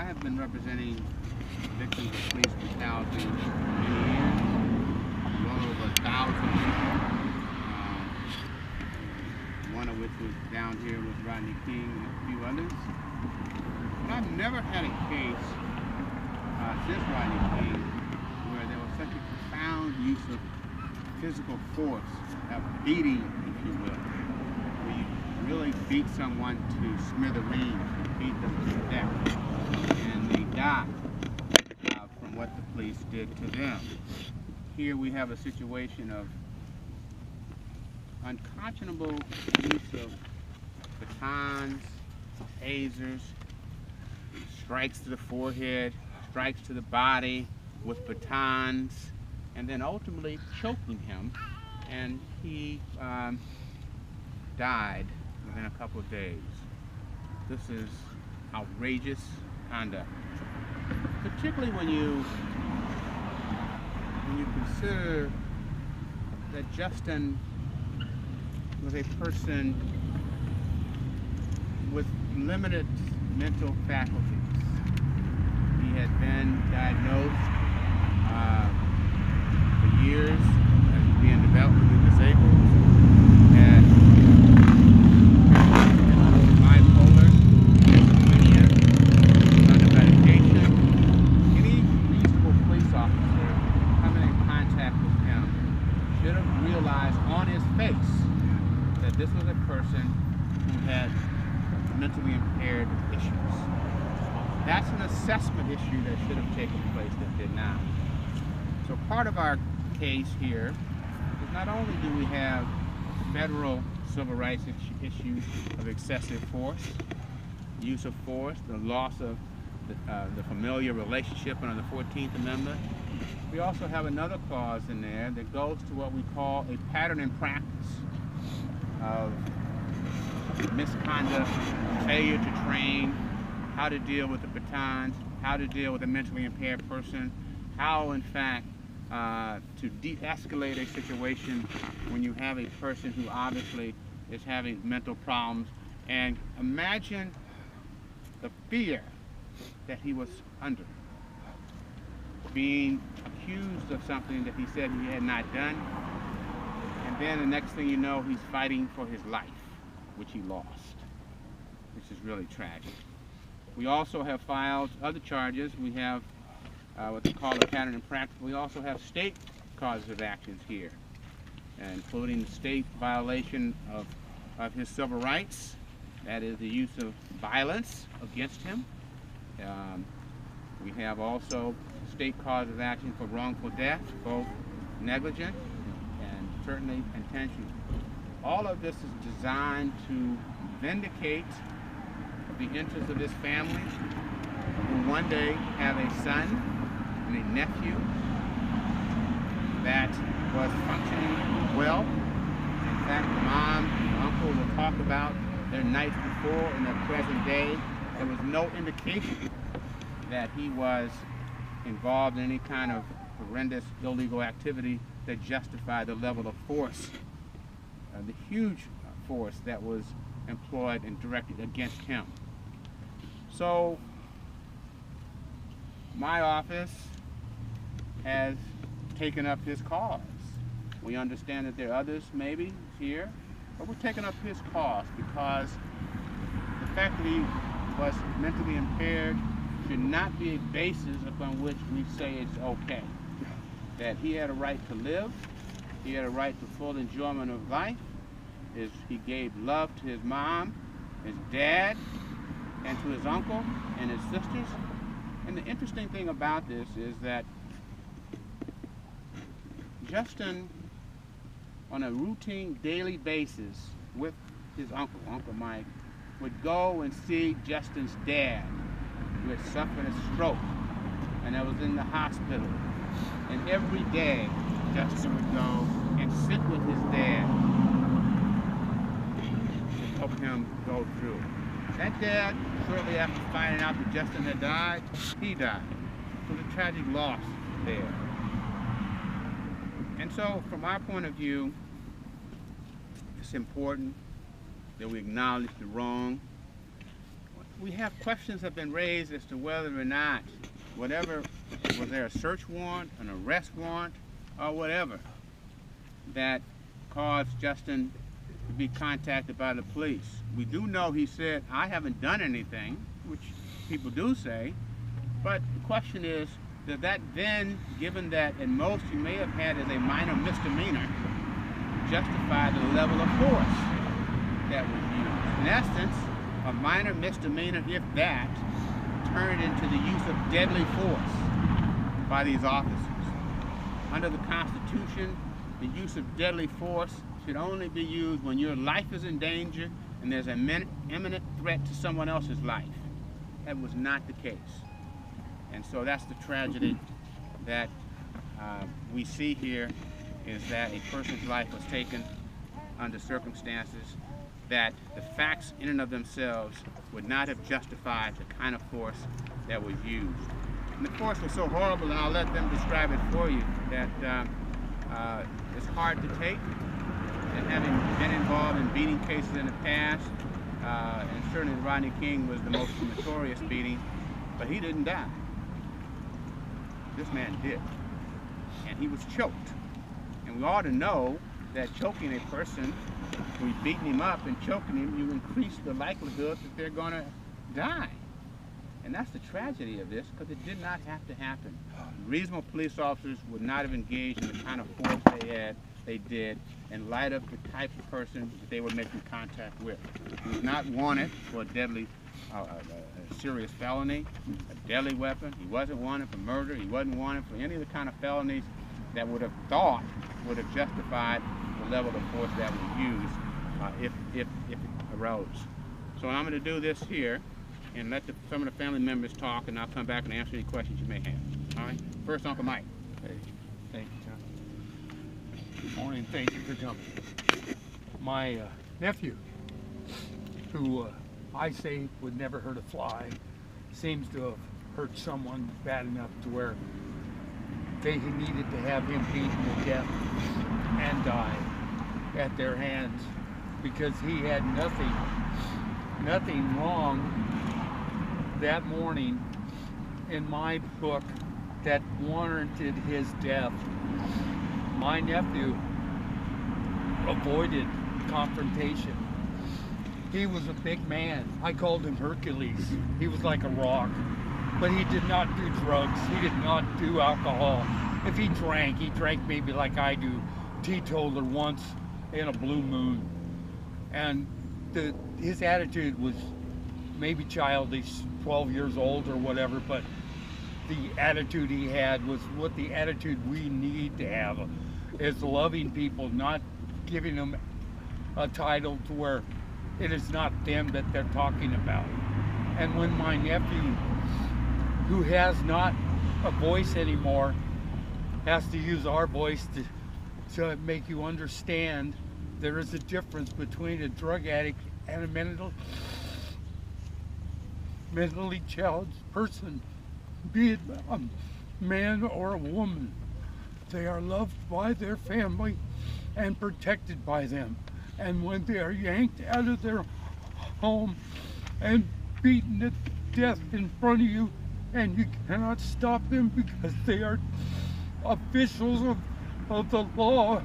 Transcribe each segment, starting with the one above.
I have been representing victims of police brutality for many years, well over 1,000 people, one of which was down here with Rodney King and a few others. But I've never had a case since Rodney King where there was such a profound use of physical force, a beating, if you will, where you really beat someone to smithereens, you beat them to death, and they die from what the police did to them. Here we have a situation of unconscionable use of batons, tasers, strikes to the forehead, strikes to the body with batons, and then ultimately choking him, and he died within a couple of days. This is outrageous conduct, particularly when you consider that Justin was a person with limited mental faculties. He had been diagnosed for years as being developmentally disabled, had bipolar, schizophrenia, under medication. Any reasonable police officer coming in contact with him should have realized on his face that this was a person who had mentally impaired issues. That's an assessment issue that should have taken place that did not. So part of our case here is not only do we have federal civil rights issues of excessive force, use of force, the loss of the familiar relationship under the 14th Amendment, we also have another clause in there that goes to what we call a pattern and practice of misconduct, failure to train, how to deal with the batons, how to deal with a mentally impaired person, how in fact to de-escalate a situation when you have a person who obviously is having mental problems. And imagine the fear that he was under, being accused of something that he said he had not done, and then the next thing you know, he's fighting for his life, which he lost, which is really tragic. We also have filed other charges. We have what they call a pattern and practice. We also have state causes of actions here, including the state violation of his civil rights, that is the use of violence against him. We have also state cause of action for wrongful death, both negligent and certainly intentional. All of this is designed to vindicate the interests of this family, who one day have a son and a nephew that was functioning well. In fact, the mom and uncle will talk about their nights before and their present day. There was no indication that he was involved in any kind of horrendous illegal activity that justified the level of force, the huge force that was employed and directed against him. So my office has taken up his cause. We understand that there are others maybe here, but we're taking up his cause because the fact that he was mentally impaired should not be a basis upon which we say it's okay. That he had a right to live, he had a right to full enjoyment of life. He gave love to his mom, his dad, and to his uncle and his sisters. And the interesting thing about this is that Justin, on a routine daily basis with his uncle, Uncle Mike, would go and see Justin's dad, who had suffered a stroke and that was in the hospital. And every day, Justin would go and sit with his dad to help him go through. That dad, shortly after finding out that Justin had died, he died. So it was a tragic loss there. And so, from our point of view, it's important that we acknowledge the wrong. we have questions have been raised as to whether or not, whatever, was there a search warrant, an arrest warrant, or whatever, that caused Justin to be contacted by the police. We do know he said, I haven't done anything, which people do say, but the question is, does that then, given that at most you may have had as a minor misdemeanor, justify the level of force that was used? In essence, a minor misdemeanor, if that, turned into the use of deadly force by these officers. Under the Constitution, the use of deadly force should only be used when your life is in danger and there's an imminent threat to someone else's life. That was not the case. And so that's the tragedy that we see here, is that a person's life was taken under circumstances that the facts in and of themselves would not have justified the kind of force that was used. And the force was so horrible, and I'll let them describe it for you, that it's hard to take. And having been involved in beating cases in the past, and certainly Rodney King was the most notorious beating, but he didn't die. This man did. And he was choked. And we ought to know that choking a person, when you've beaten him up and choking him, you increase the likelihood that they're going to die. And that's the tragedy of this, because it did not have to happen. Reasonable police officers would not have engaged in the kind of force they did, in light of the type of person that they were making contact with. He was not wanted for a deadly, a serious felony, a deadly weapon. He wasn't wanted for murder. He wasn't wanted for any of the kind of felonies that would have justified the level of force that was used if it arose. So I'm going to do this here and let some of the family members talk, and I'll come back and answer any questions you may have. All right? First, Uncle Mike. Hey, thank you, John. Good morning. Thank you for coming. My nephew, who I say would never hurt a fly, seems to have hurt someone bad enough to where they needed to have him beaten to death and die at their hands, because he had nothing wrong that morning in my book that warranted his death. My nephew avoided confrontation. He was a big man. I called him Hercules. He was like a rock. But he did not do drugs. He did not do alcohol. If he drank maybe like I do, teetotaler once in a blue moon. And his attitude was maybe childish, 12 years old or whatever, but the attitude he had was what the attitude we need to have, is loving people, not giving them a title to where it is not them that they're talking about. And when my nephew, who has not a voice anymore, has to use our voice to make you understand there is a difference between a drug addict and a mentally challenged person, be it a man or a woman. They are loved by their family and protected by them. And when they are yanked out of their home and beaten to death in front of you, and you cannot stop them because they are officials of the law,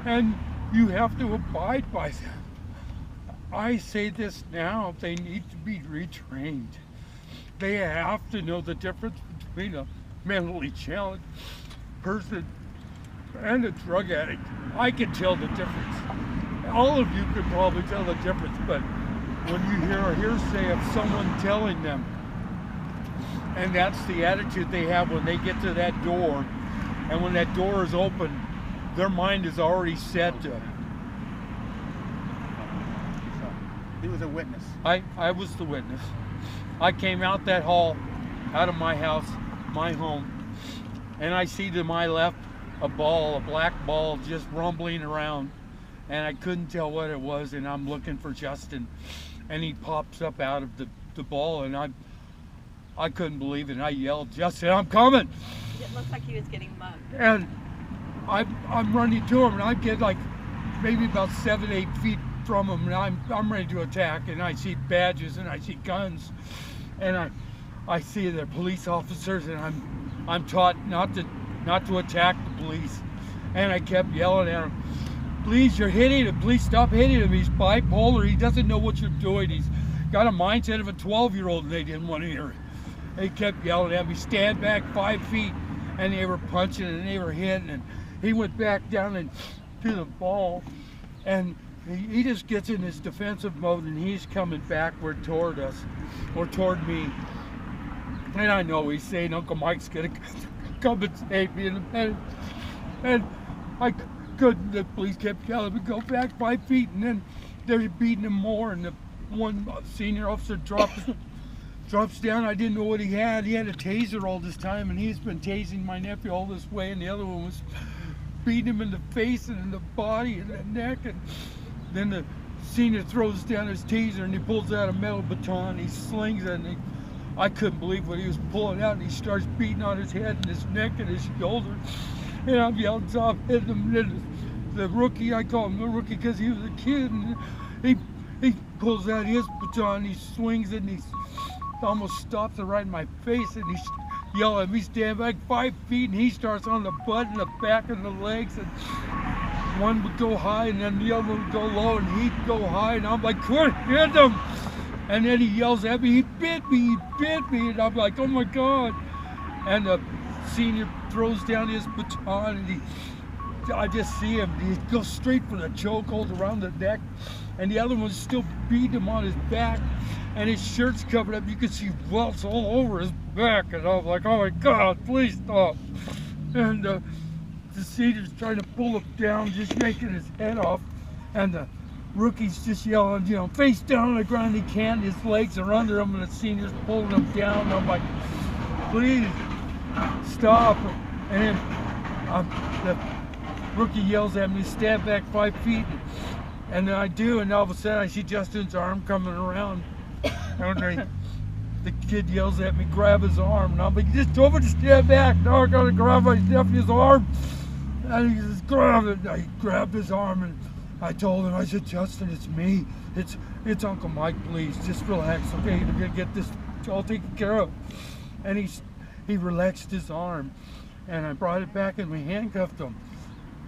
and you have to abide by them. I say this now, they need to be retrained. They have to know the difference between a mentally challenged person and a drug addict. I can tell the difference. All of you could probably tell the difference, but when you hear a hearsay of someone telling them, and that's the attitude they have when they get to that door, and when that door is open, their mind is already set to. He was a witness. I was the witness. I came out that hall, out of my house, my home, and I see to my left a black ball just rumbling around, and I couldn't tell what it was, and I'm looking for Justin, and he pops up out of the ball, and I couldn't believe it, and I yelled, "Justin, I'm coming!" It looked like he was getting mugged. And I'm running to him, and I get like maybe about 7-8 feet from them, and I'm ready to attack, and I see badges and I see guns, and I see they're police officers, and I'm taught not to attack the police, and I kept yelling at him, please, you're hitting him, please stop hitting him, he's bipolar, he doesn't know what you're doing, he's got a mindset of a 12-year-old, and they didn't want to hear it. They kept yelling at me, stand back 5 feet, and they were punching and they were hitting, and he went back down and to the ball, and he just gets in his defensive mode, and he's coming backward toward us, or toward me. And I know he's saying Uncle Mike's gonna come and save me, and I couldn't. The police kept telling me go back 5 feet, and then they're beating him more, and the one senior officer drops down. I didn't know what he had. He had a taser all this time, and he's been tasing my nephew all this way, and the other one was beating him in the face and in the body and the neck, and then the senior throws down his taser and he pulls out a metal baton, he slings it, and I couldn't believe what he was pulling out, and he starts beating on his head and his neck and his shoulder, and I'm yelling, stop hitting him. And the rookie, I call him the rookie because he was a kid, and he pulls out his baton, he swings it, and he almost stops it right in my face, and he's yelling at me, stand back 5 feet, and he starts on the butt and the back and the legs, and one would go high and then the other would go low, and he'd go high, and I'm like, quit hitting him. And then he yells at me, he bit me, and I'm like, oh my God. And the senior throws down his baton, and I just see him, he goes straight for the chokehold around the neck, and the other one's still beating him on his back, and his shirt's covered up, you can see welts all over his back, and I was like, oh my God, please stop. And the senior's trying to pull him down, just yanking his head off, and the rookie's just yelling, you know, face down on the ground, he can't, his legs are under him, and the senior's pulling him down, and I'm like, please stop. And then the rookie yells at me, stand back 5 feet, and then I do, and all of a sudden I see Justin's arm coming around, and the kid yells at me, grab his arm, and I'm like, just told me to stand back, now I gotta grab my nephew's arm, and he just grabbed it, and I grabbed his arm, and I told him, I said, Justin, it's me, it's Uncle Mike, please, just relax, okay, you're gonna get this all taken care of. And he relaxed his arm, and I brought it back and we handcuffed him.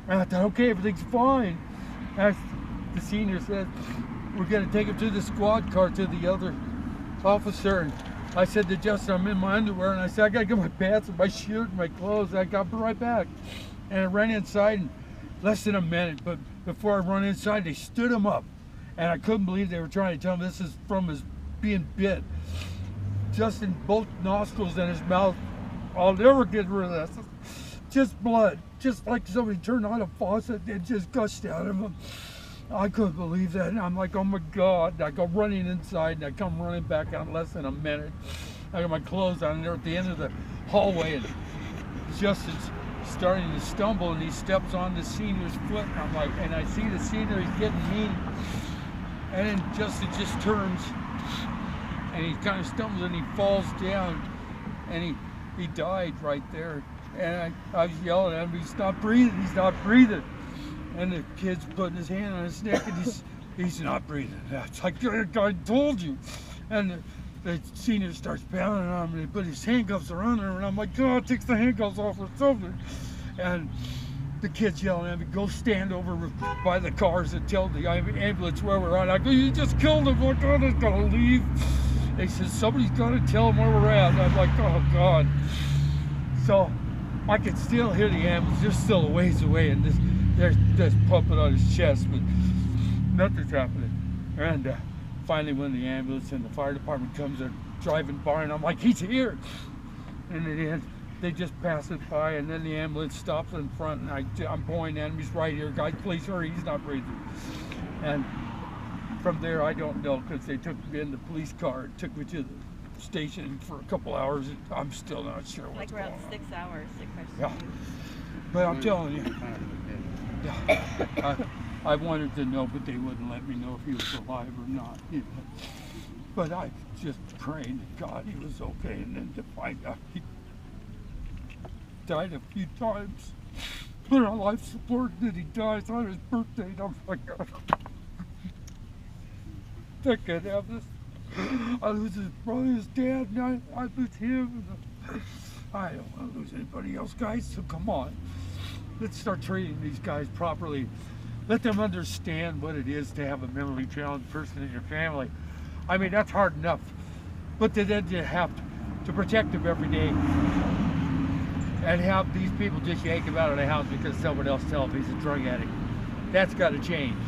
And I thought, okay, everything's fine. And the senior said, we're gonna take him to the squad car to the other officer. And I said to Justin, I'm in my underwear, and I said, I gotta get my pants and my shirt and my clothes. And I got right back. And I ran inside in less than a minute, but before I run inside, they stood him up. And I couldn't believe they were trying to tell him this is from his being bit. Just in both nostrils and his mouth. I'll never get rid of this. Just blood. Just like somebody turned on a faucet and just gushed out of him. I couldn't believe that. And I'm like, oh my God. I go running inside, and I come running back out in less than a minute. I got my clothes on, and they're at the end of the hallway, and Justin's starting to stumble, and he steps on the senior's foot, and I'm like, and I see the senior, he's getting mean, and then Justin just turns, and he kind of stumbles, and he falls down, and he died right there. And I was yelling at him, he's not breathing, and the kid's putting his hand on his neck, and he's not breathing. It's like, I told you. And the senior starts pounding on him, and he put his handcuffs around her, and I'm like, God, take the handcuffs off or something. And the kid's yelling at me, go stand over by the cars and tell the ambulance where we're at. I go, you just killed him, what God is gonna leave? They said, somebody's gotta tell him where we're at. And I'm like, oh God. So I can still hear the ambulance, they're still a ways away, and they're just pumping on his chest, but nothing's happening. And finally, when the ambulance and the fire department comes, they're driving by, and I'm like, he's here. And in the end, they just pass it by, and then the ambulance stops in front, and I'm pointing at him, he's right here, guys, please hurry, he's not breathing. And from there, I don't know, because they took me in the police car, took me to the station for a couple hours. I'm still not sure what's going on. Like around 6 hours, 6 hours. Yeah. But I'm telling you, yeah, I wanted to know, but they wouldn't let me know if he was alive or not. You know. But I just prayed to God he was okay, and then to find out he died a few times. Put on life support, and then he dies on his birthday. And I'm like, that could have this. I lose his brother, his dad, and I lose him. I don't want to lose anybody else, guys, so come on. Let's start treating these guys properly. Let them understand what it is to have a mentally challenged person in your family. I mean, that's hard enough. But then you have to protect them every day. And have these people just yank him out of the house because someone else tells him he's a drug addict. That's got to change.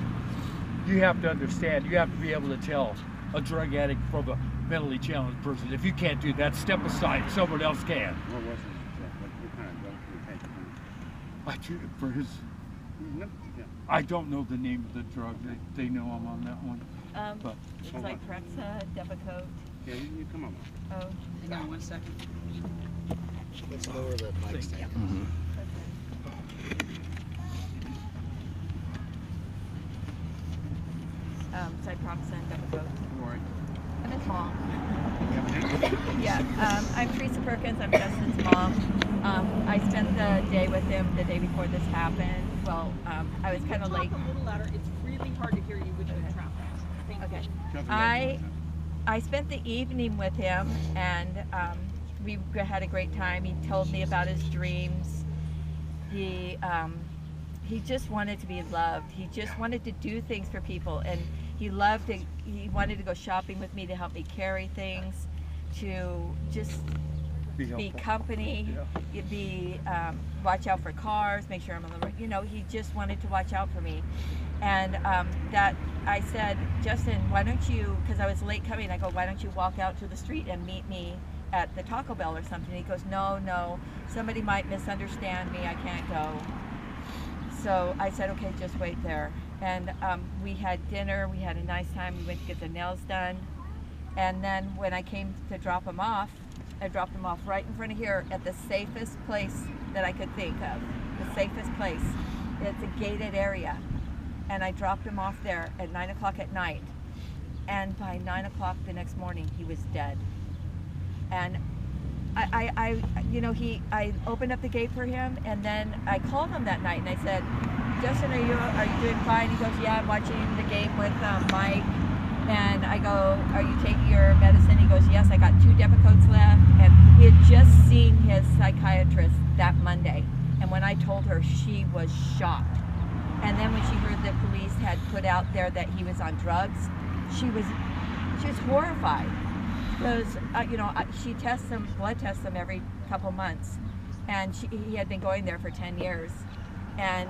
You have to understand. You have to be able to tell a drug addict from a mentally challenged person. If you can't do that, step aside. Someone else can. What was it? What kind of drug did you take? I treated for his. Yeah. I don't know the name of the drug. They know I'm on that one. But It's like Prexa, Depakote. Yeah, you come on. Oh, Hang on 1 second. Let's lower the mic stand. Cyproxen, Depakote. All right. I'm his mom. You have a name? Yeah, I'm Teresa Perkins. I'm Justin's mom. I spent the day with him the day before this happened. Well, I was kind of late. Talk a little louder. It's really hard to hear you with the traffic. Thank you. Okay. I spent the evening with him, and we had a great time. He told me about his dreams. He just wanted to be loved. He just wanted to do things for people, and he loved it. He wanted to go shopping with me to help me carry things, to just be company, watch out for cars, make sure I'm on the road. You know, he just wanted to watch out for me. And that I said, Justin, why don't you, because I was late coming, I go, why don't you walk out to the street and meet me at the Taco Bell or something? He goes, no, somebody might misunderstand me, I can't go. So I said, okay, just wait there. And we had dinner, we had a nice time, we went to get the nails done. And then when I came to drop him off, I dropped him off right in front of here at the safest place that I could think of. The safest place. It's a gated area. And I dropped him off there at 9 o'clock at night. And by 9 o'clock the next morning, he was dead. And I opened up the gate for him, and then I called him that night and I said, Justin, are you doing fine? He goes, yeah, I'm watching the game with Mike. And I go, are you taking your medicine? He goes, yes, I got 2 Depakotes left. And he had just seen his psychiatrist that Monday. And when I told her, she was shocked. And then when she heard the police had put out there that he was on drugs, she was horrified. Because, she tests him, blood tests him every couple months. And he had been going there for 10 years. And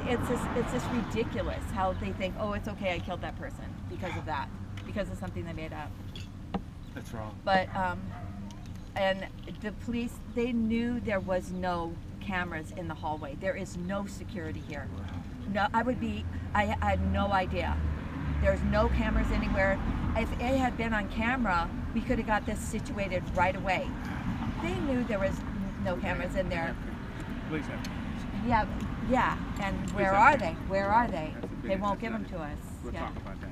it's just ridiculous how they think, oh, it's okay, I killed that person because of that, because of something they made up. that's wrong. But, and the police, they knew there was no cameras in the hallway. There is no security here. No, I had no idea. There's no cameras anywhere. If it had been on camera, we could have got this situated right away. They knew there was no cameras in there. Police have. Yeah, and where are they? Where are they? They won't give them to us. We'll talk about that.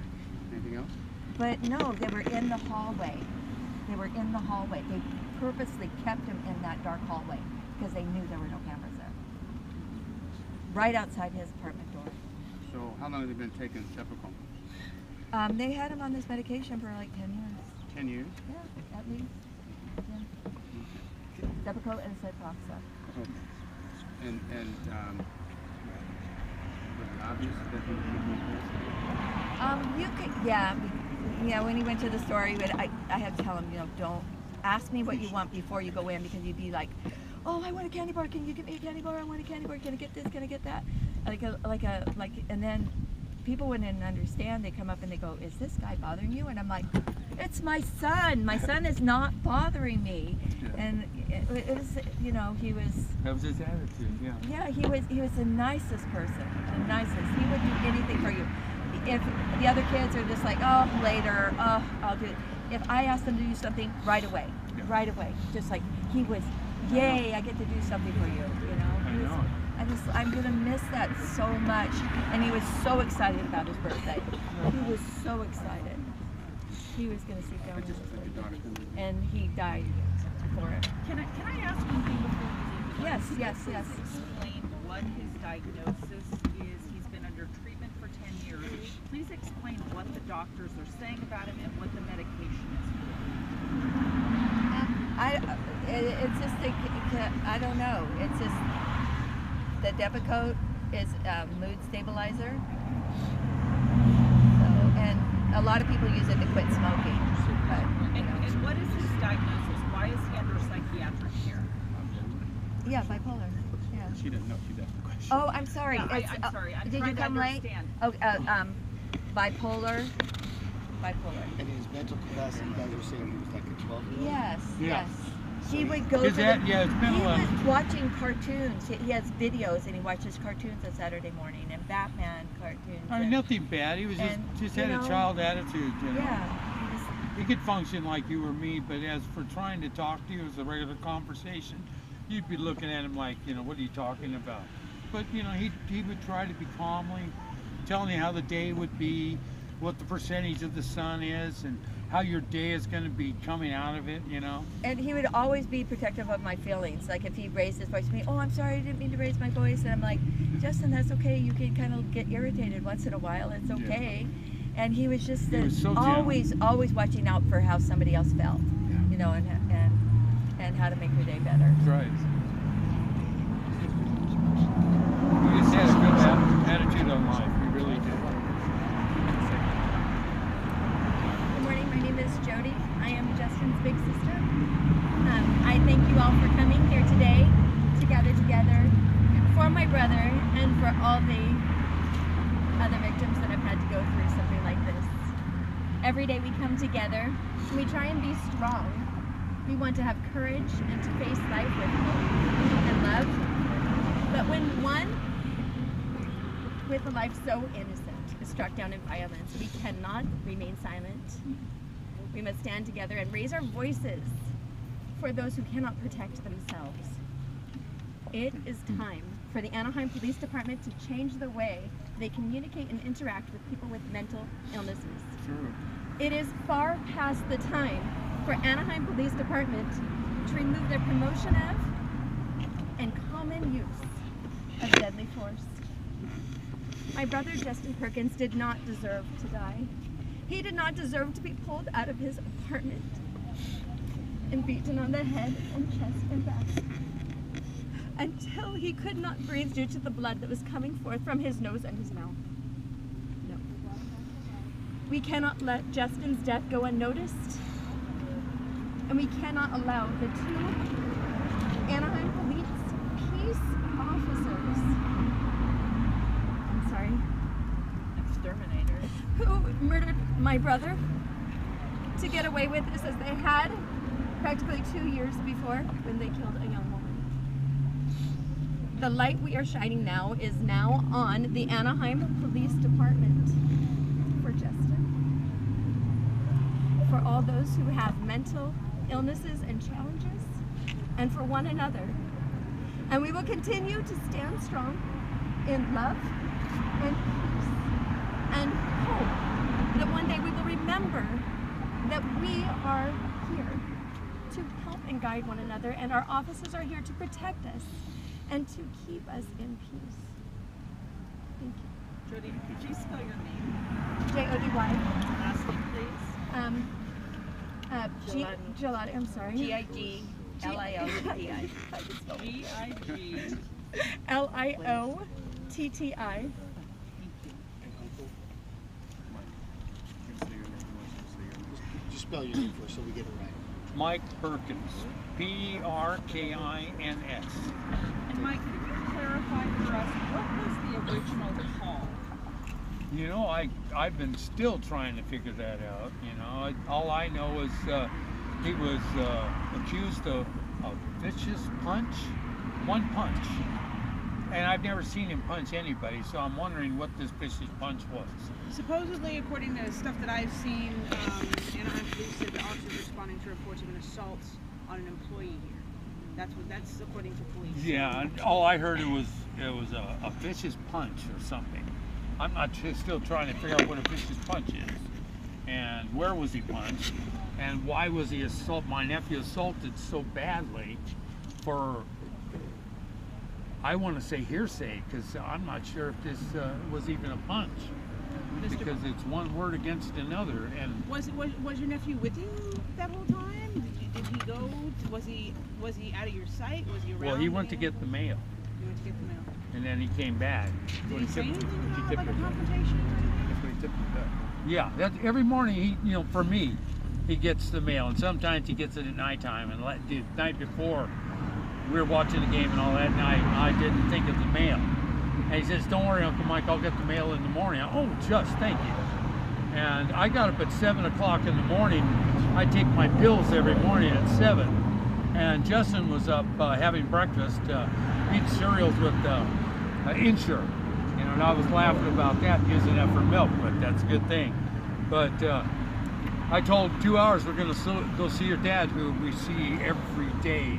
Anything else? But no, they were in the hallway. They were in the hallway. They purposely kept him in that dark hallway because they knew there were no cameras there. Right outside his apartment door. So how long have they been taking Depakote? They had him on this medication for like 10 years. 10 years? Yeah, at least. Yeah. Depakote and Cyproxa. Okay. And was it obvious that he was when he went to the store, I had to tell him, don't ask me what you want before you go in, because you'd be like, oh, I want a candy bar, can you give me a candy bar? I want a candy bar, can I get this, can I get that? And then people wouldn't understand. They come up and they go, is this guy bothering you? And I'm like, it's my son. My son is not bothering me. Yeah. And it was, he was. That was his attitude, yeah. Yeah, he was the nicest person, the nicest. He would do anything for you. If the other kids are just like, oh, later, oh, I'll do it. If I asked them to do something, right away. Just like, he was, yay, I get to do something for you, I know. I'm gonna miss that so much. And he was so excited about his birthday. He was so excited. He was gonna see family. And he died for it. Can I ask one thing before you leave? Yes. Explain what his diagnosis is. He's been under treatment for 10 years. Please explain what the doctors are saying about him and what the medication is It's just I don't know. It's just the Depakote is a mood stabilizer. So, and a lot of people use it to quit smoking. But, and what is his diagnosis? Why is he under psychiatric care? yeah, bipolar. Yeah. She didn't know. She asked the question. Oh, I'm sorry. Yeah, I'm sorry. I'm did trying you to come late? understand. Oh, bipolar. And his mental capacity, you guys were saying he was like a 12-year-old? Yes. Yeah. Yes. He would go to Is that, yeah, it's been he a lot. was watching cartoons. He has videos and he watches cartoons on Saturday morning and Batman cartoons. I mean, and- nothing bad. He was just you had a know, child attitude. You know? Yeah. He was, He could function like you or me, but as for trying to talk to you as a regular conversation, you'd be looking at him like, you know, what are you talking about? But, you know, he would try to be calmly telling you how the day would be, what the percentage of the sun is, and how your day is going to be coming out of it, you know? and he would always be protective of my feelings. Like if he raised his voice to me, oh, I'm sorry, I didn't mean to raise my voice. And I'm like, Justin, that's okay. You can kind of get irritated once in a while. It's okay. Yeah. And he was just He was so always watching out for how somebody else felt, Yeah. you know, and how to make their day better. That's right. He just had a good attitude on life. He really did. Good morning, my name is Jody. I am Justin's big sister. I thank you all for coming here today to gather together for my brother and for all the other victims that have had to go through something like this. Every day we come together and we try and be strong. We want to have courage and to face life with hope and love. But when one with a life so innocent is struck down in violence, we cannot remain silent. We must stand together and raise our voices for those who cannot protect themselves. It is time for the Anaheim Police Department to change the way they communicate and interact with people with mental illnesses. True. It is far past the time for Anaheim Police Department to remove their promotion of and common use of deadly force. My brother Justin Perkins did not deserve to die. He did not deserve to be pulled out of his apartment and beaten on the head and chest and back until he could not breathe due to the blood that was coming forth from his nose and his mouth. No. We cannot let Justin's death go unnoticed, and we cannot allow the two Anaheim Police peace officers, I'm sorry, Exterminators. who murdered my brother to get away with this as they had practically 2 years before when they killed a young woman. The light we are shining now is now on the Anaheim Police Department for Justin, for all those who have mental illnesses and challenges, and for one another. And we will continue to stand strong in love and peace and hope that one day we will remember that we are here to help and guide one another, and our officers are here to protect us and to keep us in peace. Thank you. Jody, could you spell your name? Jody. Last name, please. Gelati, I'm sorry. G-I-G-L-I-O-T-I. G-I-G. L-I-O-T-T-I. Just spell your name for us so we get it right. Mike Perkins. P-E-R-K-I-N-S. And Mike, could you clarify for us, what was the original call? You know, I've been still trying to figure that out. You know, all I know is he was accused of a vicious punch, one punch, and I've never seen him punch anybody. So I'm wondering what this vicious punch was. Supposedly, according to stuff that I've seen, Anaheim Police said the officers responding to reports of an assault on an employee here. That's according to police. Yeah, and all I heard it was a vicious punch or something. I'm not still trying to figure out what a vicious punch is, and where was he punched, and why was he my nephew assaulted so badly for, I want to say hearsay, because I'm not sure if this was even a punch. Mr. because it's one word against another. And Was your nephew with you that whole time? Did he go? Was he out of your sight? Was he around? well, he went to get the mail, He went to get the mail. and then he came back. Did he say anything he about tipped like a her. confrontation or anything? That's what he typically does. Yeah, that every morning he, for me, he gets the mail, and sometimes he gets it at nighttime. And the night before, we were watching the game and all that night, I didn't think of the mail. And he says, "Don't worry, Uncle Mike, I'll get the mail in the morning." Oh, just thank you. And I got up at 7 o'clock in the morning. I take my pills every morning at 7. And Justin was up having breakfast, eating cereals with Insure. And I was laughing about that, using that for milk, but that's a good thing. But I told him 2 hours we're going to go see your dad, who we see every day.